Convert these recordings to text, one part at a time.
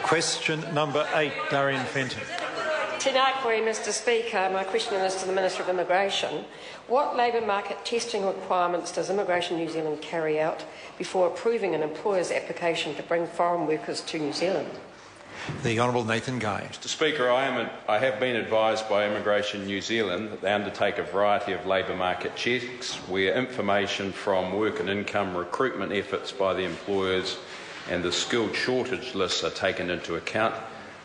Question number 8, Darien Fenton. Tēnā koe, Mr Speaker. My question is to the Minister of Immigration. What labour market testing requirements does Immigration New Zealand carry out before approving an employer's application to bring foreign workers to New Zealand? The Honourable Nathan Guy. Mr Speaker, I have been advised by Immigration New Zealand that they undertake a variety of labour market checks where information from work and income recruitment efforts by the employers and the skilled shortage lists are taken into account.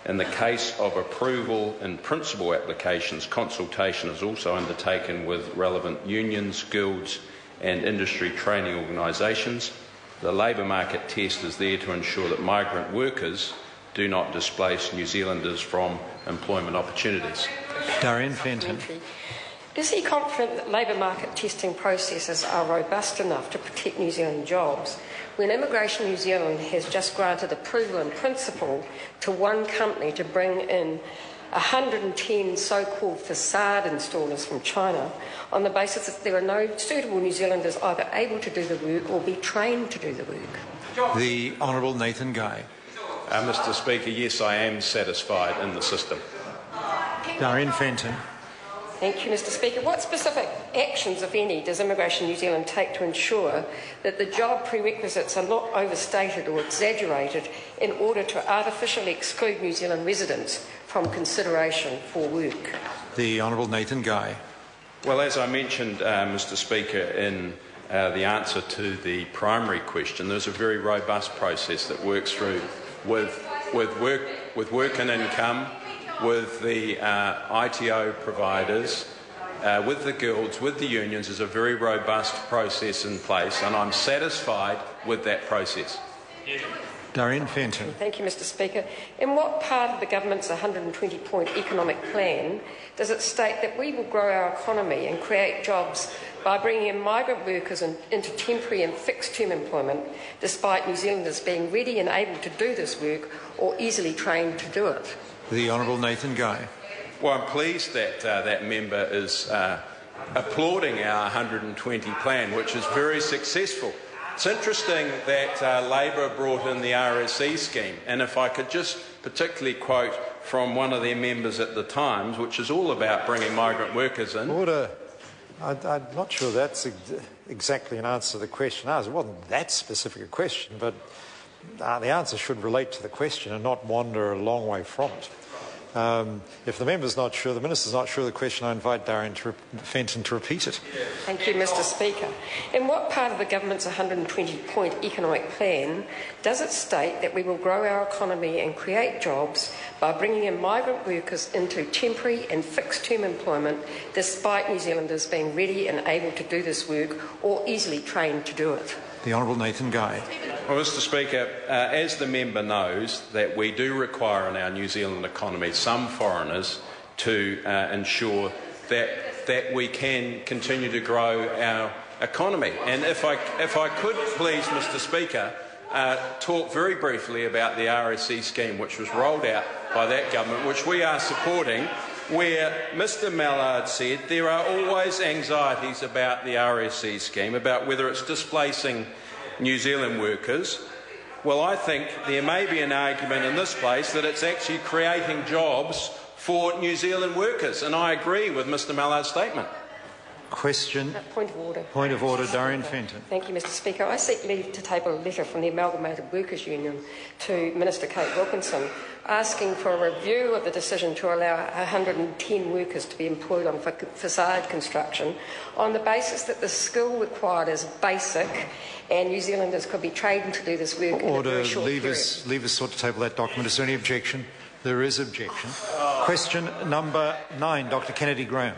In the case of approval in principle applications, consultation is also undertaken with relevant unions, guilds and industry training organisations. The labour market test is there to ensure that migrant workers do not displace New Zealanders from employment opportunities. Darien Fenton. Is he confident that labour market testing processes are robust enough to protect New Zealand jobs when Immigration New Zealand has just granted approval in principle to one company to bring in 110 so-called facade installers from China on the basis that there are no suitable New Zealanders either able to do the work or be trained to do the work? The Honourable Nathan Guy. Mr Speaker, yes, I am satisfied in the system. Darien Fenton. Thank you, Mr Speaker. What specific actions, if any, does Immigration New Zealand take to ensure that the job prerequisites are not overstated or exaggerated in order to artificially exclude New Zealand residents from consideration for work? The Honourable Nathan Guy. Well, as I mentioned, Mr Speaker, in the answer to the primary question, there's a very robust process that works through with work and income, with the ITO providers, with the guilds, with the unions. There's a very robust process in place, and I'm satisfied with that process. Darien Fenton. Thank you, Mr Speaker. In what part of the government's 120-point economic plan does it state that we will grow our economy and create jobs by bringing in migrant workers into temporary and fixed-term employment, despite New Zealanders being ready and able to do this work or easily trained to do it? The Honourable Nathan Guy. Well, I'm pleased that that member is applauding our 120 plan, which is very successful. It's interesting that Labor brought in the RSE scheme, and if I could just particularly quote from one of their members at the Times, which is all about bringing migrant workers in. Order. I'm not sure that's exactly an answer to the question asked. It wasn't that specific a question, but the answer should relate to the question and not wander a long way from it. If the member's not sure, the minister's not sure of the question, I invite Darien Fenton to repeat it. Thank you, Mr Speaker. In what part of the government's 120-point economic plan does it state that we will grow our economy and create jobs by bringing in migrant workers into temporary and fixed-term employment, despite New Zealanders being ready and able to do this work or easily trained to do it? The Honourable Nathan Guy. Well, Mr Speaker, as the member knows, that we do require in our New Zealand economy some foreigners to ensure that we can continue to grow our economy. And if I could please, Mr Speaker, talk very briefly about the RSE scheme which was rolled out by that government, which we are supporting, where Mr Mallard said there are always anxieties about the RSE scheme, about whether it's displacing New Zealand workers. Well, I think there may be an argument in this place that it's actually creating jobs for New Zealand workers, and I agree with Mr Mallard's statement. Question. Point of order. Point of order, Darien Fenton. Thank you, Mr Speaker. I seek leave to table a letter from the Amalgamated Workers Union to Minister Kate Wilkinson, asking for a review of the decision to allow 110 workers to be employed on facade construction on the basis that the skill required is basic and New Zealanders could be trained to do this work in a very short period. Leavers sought to table that document. Is there any objection? There is objection. Question number 9, Dr Kennedy Graham.